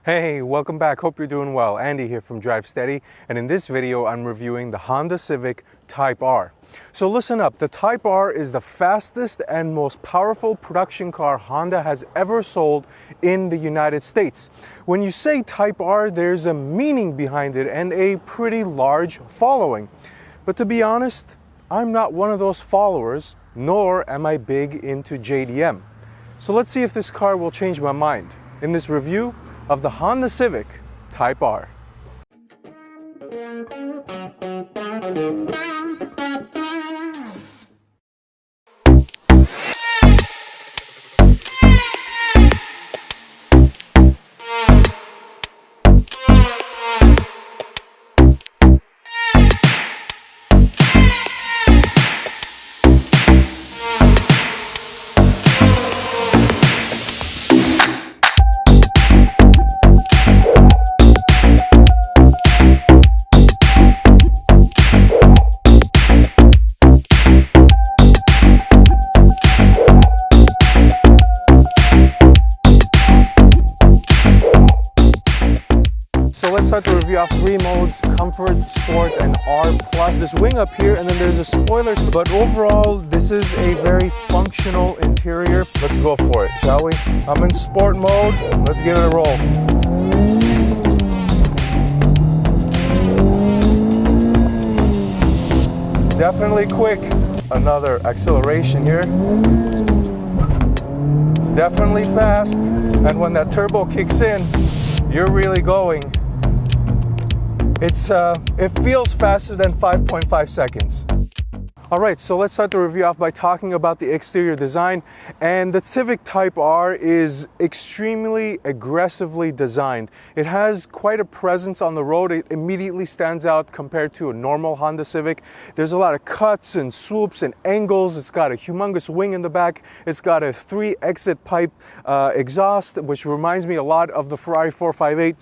Hey, welcome back. Hope you're doing well. Andy here from Drive Steady, and in this video I'm reviewing the Honda Civic Type R. So listen up, the Type R is the fastest and most powerful production car Honda has ever sold in the United States. When you say Type R, there's a meaning behind it and a pretty large following. But to be honest, I'm not one of those followers, nor am I big into JDM. So let's see if this car will change my mind in this review of the Honda Civic Type R. So let's start the review off three modes: Comfort, Sport, and R+. This wing up here, and then there's a spoiler. But overall, this is a very functional interior. Let's go for it, shall we? I'm in Sport mode. Let's give it a roll. Definitely quick. Another acceleration here. It's definitely fast. And when that turbo kicks in, you're really going. It feels faster than 5.5 seconds. All right, so let's start the review off by talking about the exterior design. And the Civic Type R is extremely aggressively designed. It has quite a presence on the road. It immediately stands out compared to a normal Honda Civic. There's a lot of cuts and swoops and angles. It's got a humongous wing in the back. It's got a 3-exit pipe exhaust, which reminds me a lot of the Ferrari 458.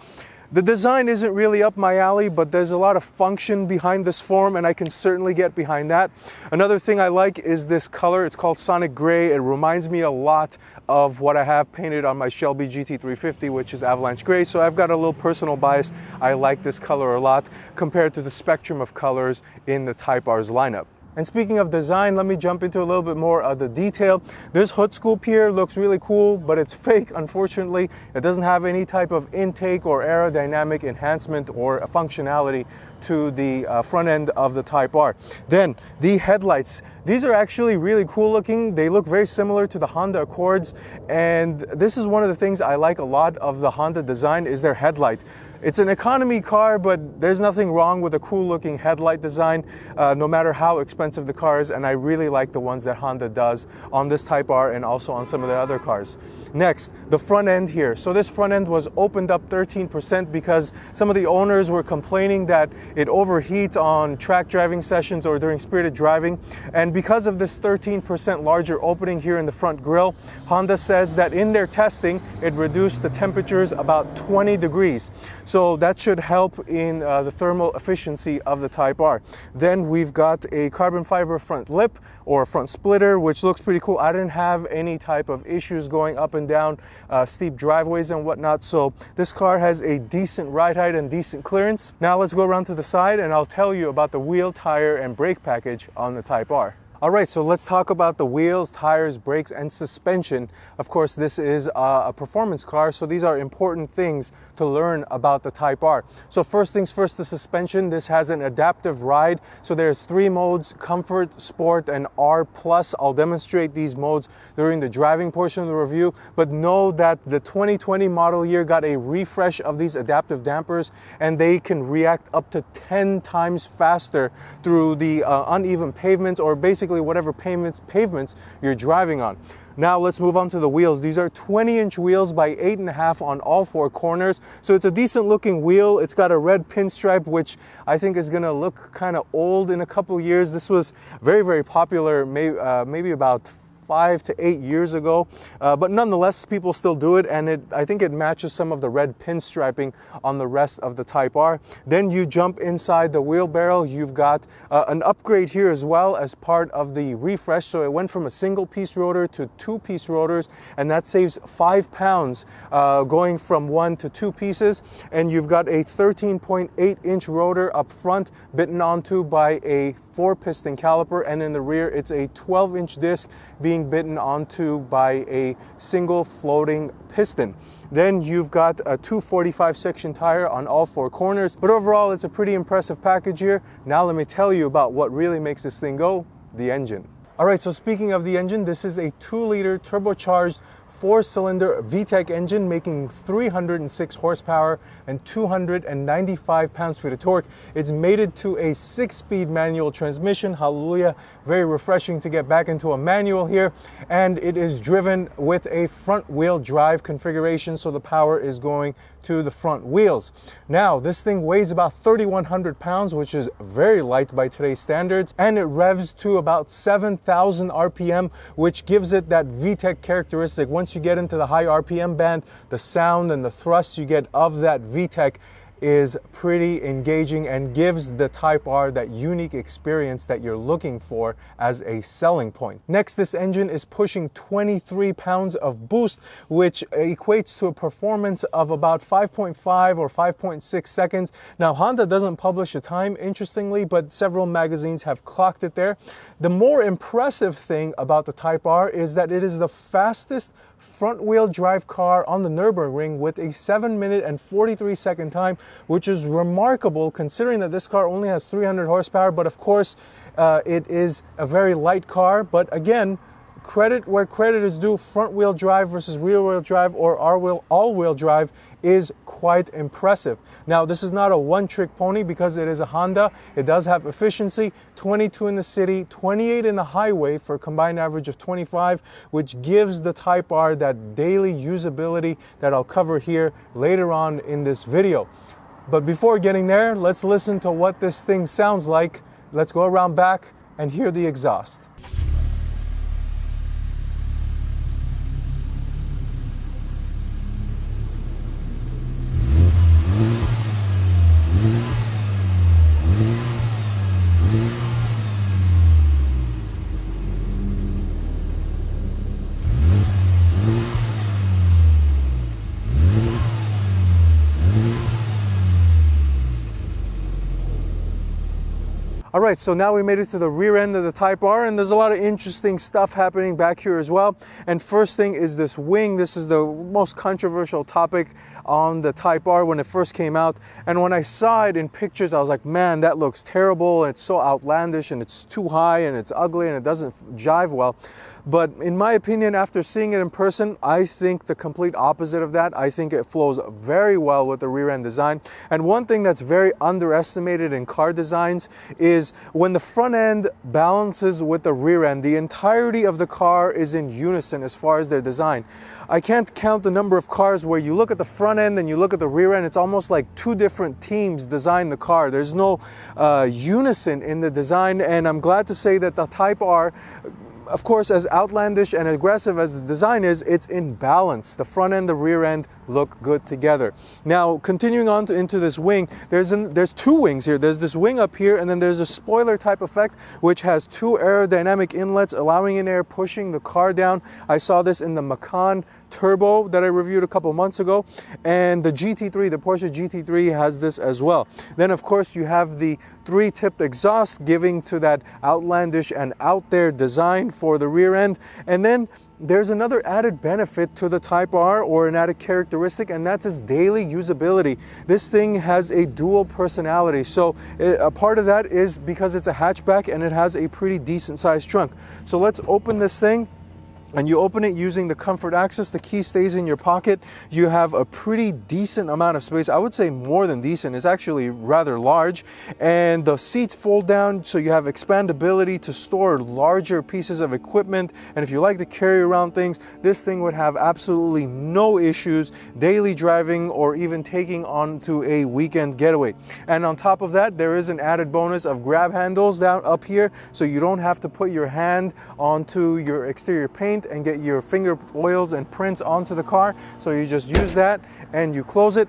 The design isn't really up my alley, but there's a lot of function behind this form, and I can certainly get behind that. Another thing I like is this color. It's called Sonic Gray. It reminds me a lot of what I have painted on my Shelby GT350, which is Avalanche Gray. So I've got a little personal bias. I like this color a lot compared to the spectrum of colors in the Type R's lineup. And speaking of design, let me jump into a little bit more of the detail. This hood scoop here looks really cool, but it's fake, unfortunately. It doesn't have any type of intake or aerodynamic enhancement or functionality to the front end of the Type R. Then the headlights. These are actually really cool looking. They look very similar to the Honda Accords, and this is one of the things I like a lot of the Honda design is their headlight. It's an economy car, but there's nothing wrong with a cool looking headlight design, no matter how expensive the car is, and I really like the ones that Honda does on this Type R and also on some of the other cars. Next, the front end here. So this front end was opened up 13% because some of the owners were complaining that it overheats on track driving sessions or during spirited driving, and because of this 13% larger opening here in the front grille, Honda says that in their testing, it reduced the temperatures about 20 degrees. So that should help in the thermal efficiency of the Type R. Then we've got a carbon fiber front lip or front splitter, which looks pretty cool. I didn't have any type of issues going up and down steep driveways and whatnot. So this car has a decent ride height and decent clearance. Now let's go around to the side and I'll tell you about the wheel, tire, and brake package on the Type R. All right, so let's talk about the wheels, tires, brakes, and suspension. Of course, this is a performance car, so these are important things to learn about the Type R. So first things first, the suspension. This has an adaptive ride. So there's three modes: Comfort, Sport, and R+. I'll demonstrate these modes during the driving portion of the review, but know that the 2020 model year got a refresh of these adaptive dampers, and they can react up to 10 times faster through the uneven pavements, or basically whatever pavements you're driving on. Now let's move on to the wheels. These are 20-inch wheels by 8.5 on all four corners. So it's a decent looking wheel. It's got a red pinstripe, which I think is gonna look kind of old in a couple years. This was very, very popular maybe about 5 to 8 years ago, but nonetheless, people still do it, and I think it matches some of the red pinstriping on the rest of the Type R. Then you jump inside the wheelbarrow. You've got an upgrade here as well as part of the refresh. So it went from a single piece rotor to 2-piece rotors, and that saves 5 pounds going from 1 to 2 pieces. And you've got a 13.8-inch rotor up front bitten onto by a 4-piston caliper, and in the rear it's a 12-inch disc being bitten onto by a single floating piston. Then you've got a 245 section tire on all 4 corners, but overall it's a pretty impressive package here. Now let me tell you about what really makes this thing go: the engine. All right, so speaking of the engine, this is a 2-liter turbocharged 4-cylinder VTEC engine making 306 horsepower and 295 pounds-feet of torque. It's mated to a 6-speed manual transmission. Hallelujah. Very refreshing to get back into a manual here. And it is driven with a front-wheel drive configuration, so the power is going to the front wheels. Now, this thing weighs about 3,100 pounds, which is very light by today's standards, and it revs to about 7,000 RPM, which gives it that VTEC characteristic. Once you get into the high RPM band, the sound and the thrust you get of that VTEC is pretty engaging and gives the Type R that unique experience that you're looking for as a selling point. Next, this engine is pushing 23 pounds of boost, which equates to a performance of about 5.5 or 5.6 seconds. Now, Honda doesn't publish a time, interestingly, but several magazines have clocked it there. The more impressive thing about the Type R is that it is the fastest front-wheel drive car on the Nürburgring with a 7-minute and 43-second time, which is remarkable considering that this car only has 300 horsepower. But of course, it is a very light car. But again, credit where credit is due. Front-wheel drive versus rear-wheel drive or all-wheel drive is quite impressive. Now, this is not a one-trick pony because it is a Honda. It does have efficiency, 22 in the city, 28 in the highway for a combined average of 25, which gives the Type R that daily usability that I'll cover here later on in this video. But before getting there, let's listen to what this thing sounds like. Let's go around back and hear the exhaust. All right, so now we made it to the rear end of the Type R, and there's a lot of interesting stuff happening back here as well. And first thing is this wing. This is the most controversial topic on the Type R when it first came out. And when I saw it in pictures, I was like, man, that looks terrible. It's so outlandish and it's too high and it's ugly and it doesn't jive well. But in my opinion, after seeing it in person, I think the complete opposite of that. I think it flows very well with the rear end design. And one thing that's very underestimated in car designs is when the front end balances with the rear end, the entirety of the car is in unison as far as their design. I can't count the number of cars where you look at the front end and you look at the rear end. It's almost like two different teams designed the car. There's no unison in the design, and I'm glad to say that the Type R, of course, as outlandish and aggressive as the design is, it's in balance. The front end, the rear end look good together. Now, continuing on into this wing, there's two wings here. There's this wing up here, and then there's a spoiler type effect, which has two aerodynamic inlets, allowing in air, pushing the car down. I saw this in the Macan Turbo that I reviewed a couple months ago, and the GT3, the Porsche GT3 has this as well. Then of course you have the 3-tipped exhaust, giving to that outlandish and out there design for the rear end. And then there's another added benefit to the Type R, or an added characteristic, and that's its daily usability. This thing has a dual personality. So a part of that is because it's a hatchback and it has a pretty decent sized trunk. So let's open this thing and you open it using the comfort access. The key stays in your pocket. You have a pretty decent amount of space. I would say more than decent. It's actually rather large, and the seats fold down so you have expandability to store larger pieces of equipment. And if you like to carry around things, this thing would have absolutely no issues daily driving or even taking onto a weekend getaway. And on top of that, there is an added bonus of grab handles down up here, so you don't have to put your hand onto your exterior paint and get your finger oils and prints onto the car. So you just use that and you close it,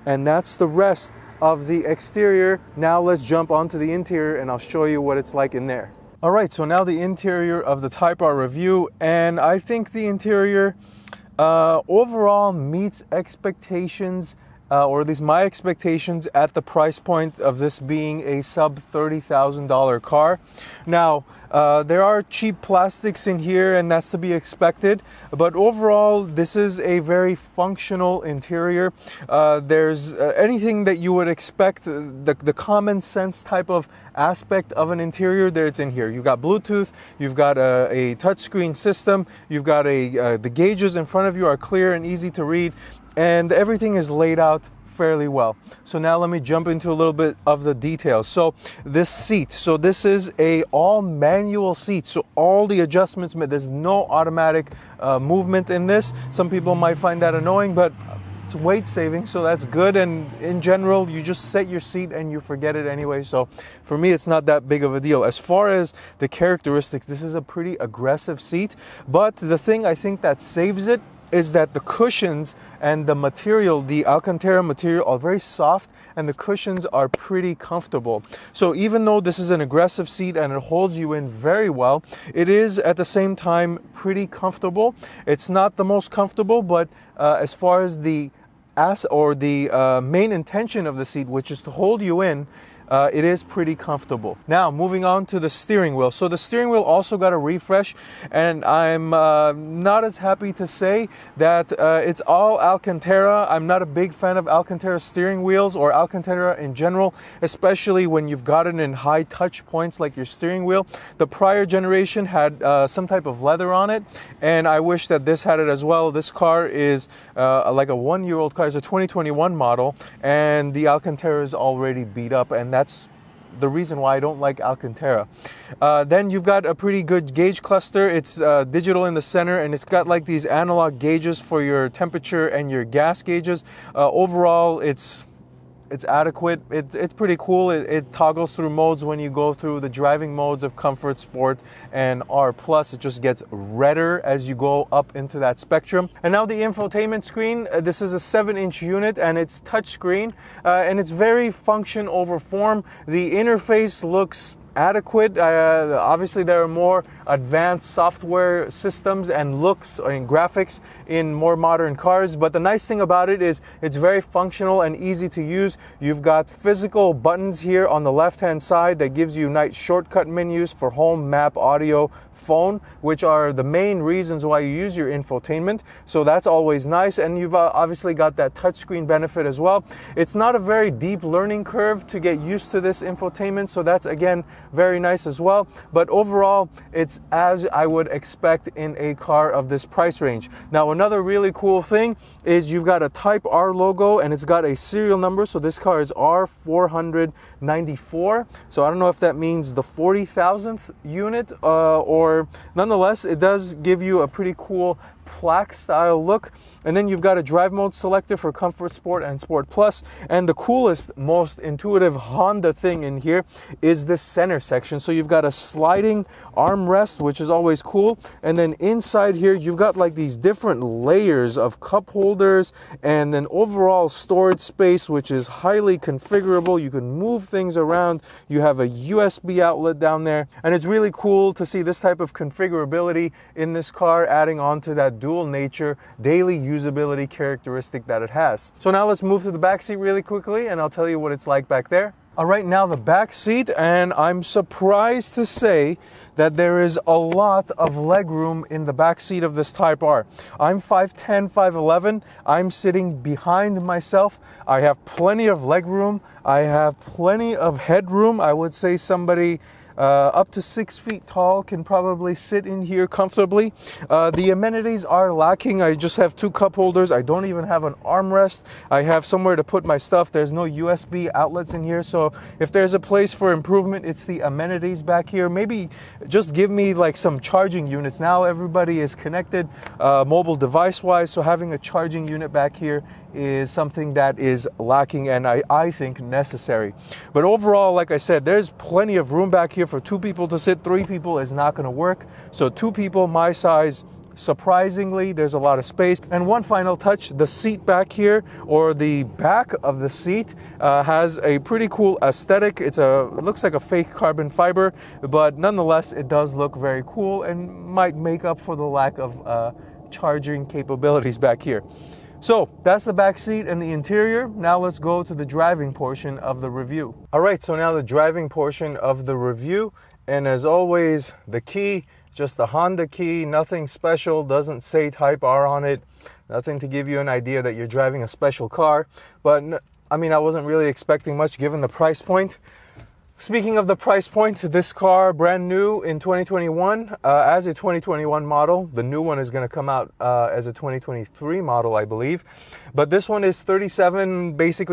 and that's the rest of the exterior. Now let's jump onto the interior and I'll show you what it's like in there. All right, so now the interior of the Type R review, and I think the interior overall meets expectations, or at least my expectations, at the price point of this being a sub $30,000 car. Now, there are cheap plastics in here, and that's to be expected, but overall this is a very functional interior. There's anything that you would expect, the common sense type of aspect of an interior, there it's in here. You've got Bluetooth, you've got a touchscreen system, you've got the gauges in front of you are clear and easy to read, and everything is laid out fairly well. So now let me jump into a little bit of the details. So this seat, so this is a all manual seat, so all the adjustments, there's no automatic movement in this. Some people might find that annoying, but it's weight saving, so that's good. And in general, you just set your seat and you forget it anyway, so for me it's not that big of a deal. As far as the characteristics, this is a pretty aggressive seat, but the thing I think that saves it is that the cushions and the material, the Alcantara material, are very soft, and the cushions are pretty comfortable. So even though this is an aggressive seat and it holds you in very well, it is at the same time pretty comfortable. It's not the most comfortable, but as far as the main intention of the seat, which is to hold you in, it is pretty comfortable. Now, moving on to the steering wheel. So the steering wheel also got a refresh, and I'm not as happy to say that it's all Alcantara. I'm not a big fan of Alcantara steering wheels or Alcantara in general, especially when you've got it in high touch points like your steering wheel. The prior generation had some type of leather on it, and I wish that this had it as well. This car is like a one-year-old car. It's a 2021 model, and the Alcantara is already beat up, and that's the reason why I don't like Alcantara. Then you've got a pretty good gauge cluster. It's digital in the center, and it's got like these analog gauges for your temperature and your gas gauges. Overall, it's adequate. It's pretty cool. It toggles through modes when you go through the driving modes of Comfort, Sport, and R+. It just gets redder as you go up into that spectrum. And now the infotainment screen. This is a 7-inch unit, and it's touchscreen, and it's very function over form. The interface looks adequate. Obviously there are more advanced software systems and looks and graphics in more modern cars, but the nice thing about it is it's very functional and easy to use. You've got physical buttons here on the left hand side that gives you nice shortcut menus for home, map, audio, phone, which are the main reasons why you use your infotainment, so that's always nice. And you've obviously got that touchscreen benefit as well. It's not a very deep learning curve to get used to this infotainment, so that's again very nice as well. But overall, it's as I would expect in a car of this price range. Now, another really cool thing is you've got a Type R logo, and it's got a serial number. So this car is R494. So I don't know if that means the 40,000th unit, or nonetheless, it does give you a pretty cool plaque style look. And then you've got a drive mode selector for Comfort, Sport, and Sport Plus. And the coolest, most intuitive Honda thing in here is this center section. So you've got a sliding armrest, which is always cool. And then inside here, you've got like these different layers of cup holders, and then overall storage space, which is highly configurable. You can move things around. You have a USB outlet down there, and it's really cool to see this type of configurability in this car, adding on to that dual nature, daily usability characteristic that it has. So now let's move to the back seat really quickly, and I'll tell you what it's like back there. All right, now the back seat, and I'm surprised to say that there is a lot of leg room in the back seat of this Type R. I'm 5'10", 5'11". I'm sitting behind myself. I have plenty of leg room. I have plenty of headroom. I would say somebody up to 6 feet tall, can probably sit in here comfortably. The amenities are lacking. I just have 2 cup holders. I don't even have an armrest. I have somewhere to put my stuff. There's no USB outlets in here. So if there's a place for improvement, it's the amenities back here. Maybe just give me like some charging units. Now everybody is connected mobile device wise. So having a charging unit back here is something that is lacking and I think necessary. But overall, like I said, there's plenty of room back here for 2 people to sit. 3 people is not going to work. So 2 people my size, surprisingly, there's a lot of space. And one final touch, the seat back here, or the back of the seat, has a pretty cool aesthetic. It looks like a fake carbon fiber, but nonetheless, it does look very cool and might make up for the lack of charging capabilities back here. So that's the back seat and the interior. Now let's go to the driving portion of the review. All right, so now the driving portion of the review. And as always, the key, just the Honda key, nothing special, doesn't say Type R on it, nothing to give you an idea that you're driving a special car. But I mean, I wasn't really expecting much given the price point. Speaking of the price point, this car, brand new in 2021, as a 2021 model. The new one is going to come out as a 2023 model, I believe. But this one is basically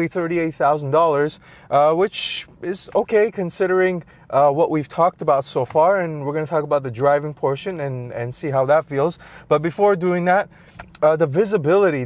$38,000, which is okay considering what we've talked about so far. And we're going to talk about the driving portion and see how that feels. But before doing that, the visibility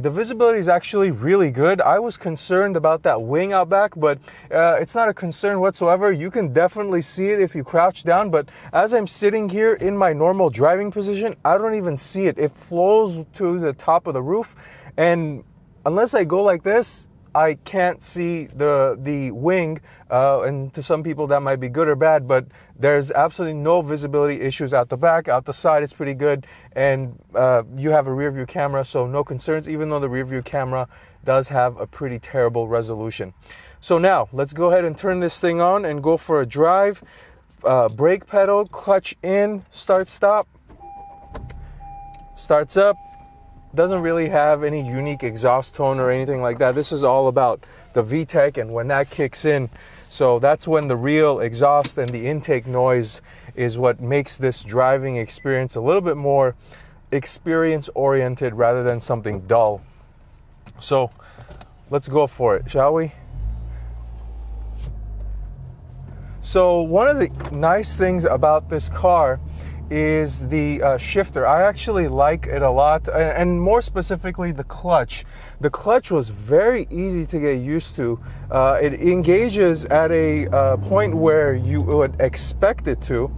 is actually really good. I was concerned about that wing out back, but it's not a concern whatsoever. You can definitely see it if you crouch down, but as I'm sitting here in my normal driving position, I don't even see it. It flows to the top of the roof, and unless I go like this, I can't see the wing, and to some people that might be good or bad, but there's absolutely no visibility issues out the back. Out the side, it's pretty good, and you have a rear view camera, so no concerns, even though the rear view camera does have a pretty terrible resolution. So now, let's go ahead and turn this thing on and go for a drive. Brake pedal, clutch in, start, stop. Starts up. Doesn't really have any unique exhaust tone or anything like that. This is all about the VTEC and when that kicks in. So that's when the real exhaust and the intake noise is what makes this driving experience a little bit more experience oriented rather than something dull. So let's go for it, shall we? So one of the nice things about this car is the shifter. I actually like it a lot, and more specifically the clutch. The clutch was very easy to get used to. It engages at a point where you would expect it to,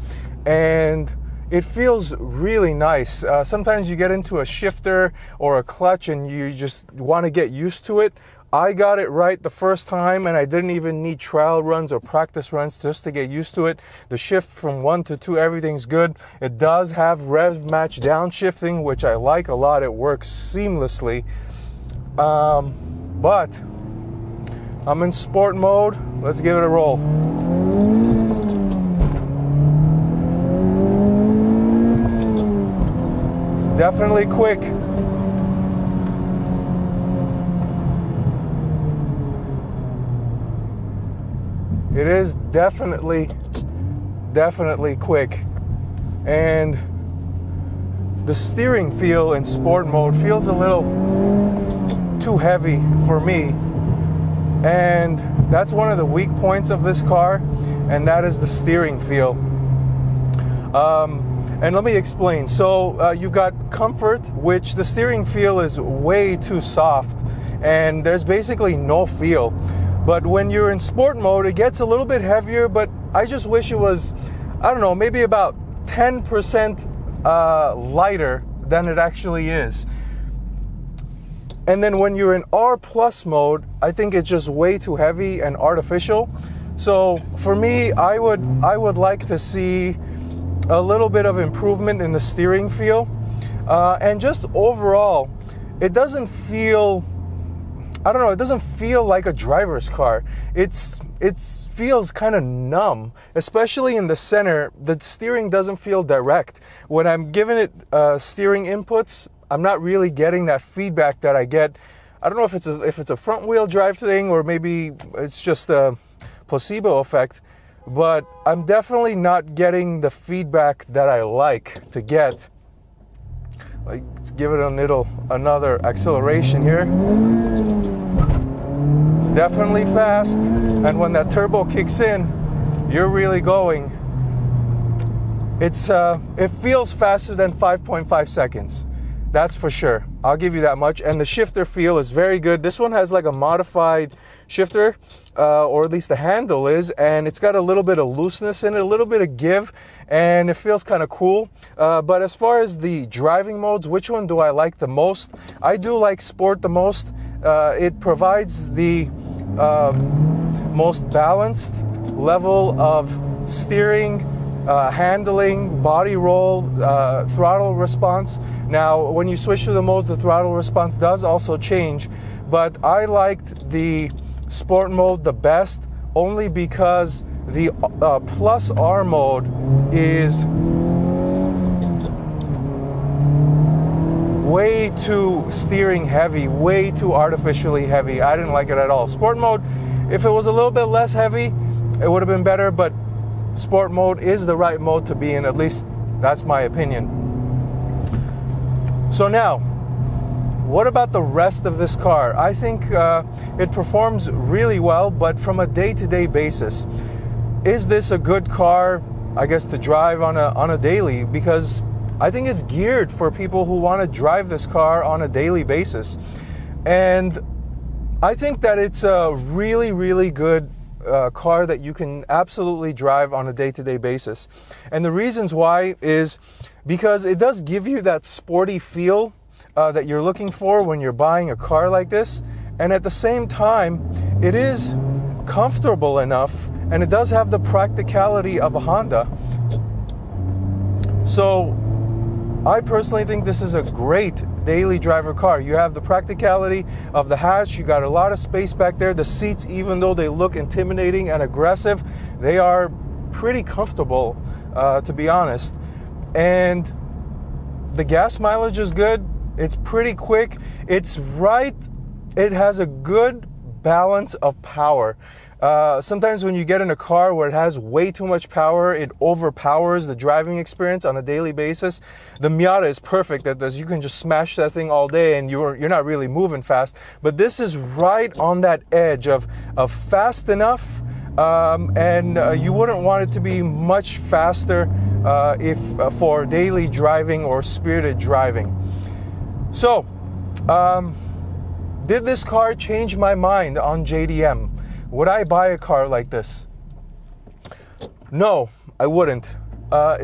and it feels really nice. Sometimes you get into a shifter or a clutch and you just want to get used to it. I got it right the first time, and I didn't even need trial runs or practice runs just to get used to it. The shift from 1 to 2, everything's good. It does have rev match downshifting, which I like a lot. It works seamlessly. But I'm in sport mode. Let's give it a roll. It's definitely quick. It is definitely quick, and the steering feel in sport mode feels a little too heavy for me, and that's one of the weak points of this car, and that is the steering feel. And let me explain. So you've got comfort, which the steering feel is way too soft, and there's basically no feel. But when you're in sport mode, it gets a little bit heavier, but I just wish it was, I don't know, maybe about 10% lighter than it actually is. And then when you're in R+ mode, I think it's just way too heavy and artificial. So for me, I would like to see a little bit of improvement in the steering feel. And just overall, it doesn't feel, I don't know, it doesn't feel like a driver's car. It feels kind of numb, especially in the center. The steering doesn't feel direct. When I'm giving it steering inputs, I'm not really getting that feedback that I get. I don't know if it's a front wheel drive thing, or maybe it's just a placebo effect, but I'm definitely not getting the feedback that I like to get. Like, let's give it another acceleration here. It's definitely fast, and when that turbo kicks in, you're really going. It feels faster than 5.5 seconds. That's for sure. I'll give you that much. And the shifter feel is very good. This one has like a modified shifter, or at least the handle is, and it's got a little bit of looseness in it, a little bit of give, and it feels kind of cool. But as far as the driving modes, which one do I like the most? I do like Sport the most. It provides the most balanced level of steering, handling, body roll, throttle response. Now, when you switch to the modes, the throttle response does also change, but I liked the Sport mode the best only because the Plus R mode is way too steering heavy, way too artificially heavy. I didn't like it at all. Sport mode, if it was a little bit less heavy, it would have been better, but Sport mode is the right mode to be in, at least that's my opinion. So now, what about the rest of this car? I think it performs really well, but from a day-to-day basis, is this a good car, I guess, to drive on a daily? Because I think it's geared for people who want to drive this car on a daily basis. And I think that it's a really, really good car that you can absolutely drive on a day-to-day basis. And the reasons why is because it does give you that sporty feel that you're looking for when you're buying a car like this. And at the same time, it is comfortable enough, and it does have the practicality of a Honda. So I personally think this is a great daily driver car. You have the practicality of the hatch, you got a lot of space back there. The seats, even though they look intimidating and aggressive, they are pretty comfortable, to be honest. And the gas mileage is good. It's pretty quick. It's right. It has a good balance of power. Sometimes when you get in a car where it has way too much power, it overpowers the driving experience on a daily basis. The Miata is perfect at this. You can just smash that thing all day and you're not really moving fast. But this is right on that edge of fast enough, and you wouldn't want it to be much faster if for daily driving or spirited driving. So, did this car change my mind on JDM? Would I buy a car like this? No, I wouldn't.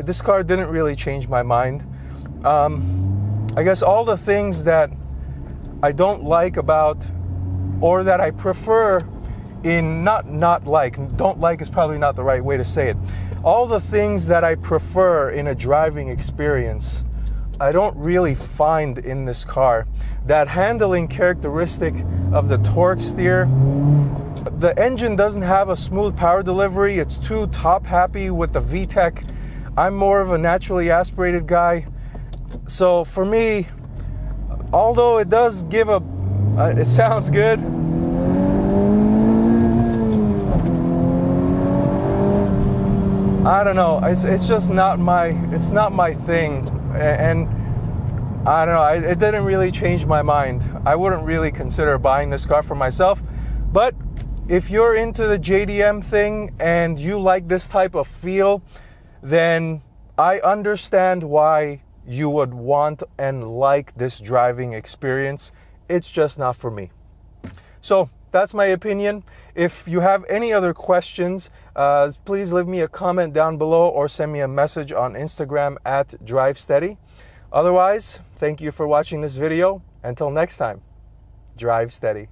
This car didn't really change my mind. I guess all the things that I don't like about, or that I prefer in don't like is probably not the right way to say it. All the things that I prefer in a driving experience, I don't really find in this car. That handling characteristic of the torque steer. The engine doesn't have a smooth power delivery. It's too top happy with the VTEC. I'm more of a naturally aspirated guy. So for me, although it does give it sounds good, I don't know. It's just not my thing. And I don't know, it didn't really change my mind. I wouldn't really consider buying this car for myself. But if you're into the JDM thing and you like this type of feel, then I understand why you would want and like this driving experience. It's just not for me. So that's my opinion. If you have any other questions, please leave me a comment down below or send me a message on Instagram at DriveSteady. Otherwise, thank you for watching this video. Until next time, drive steady.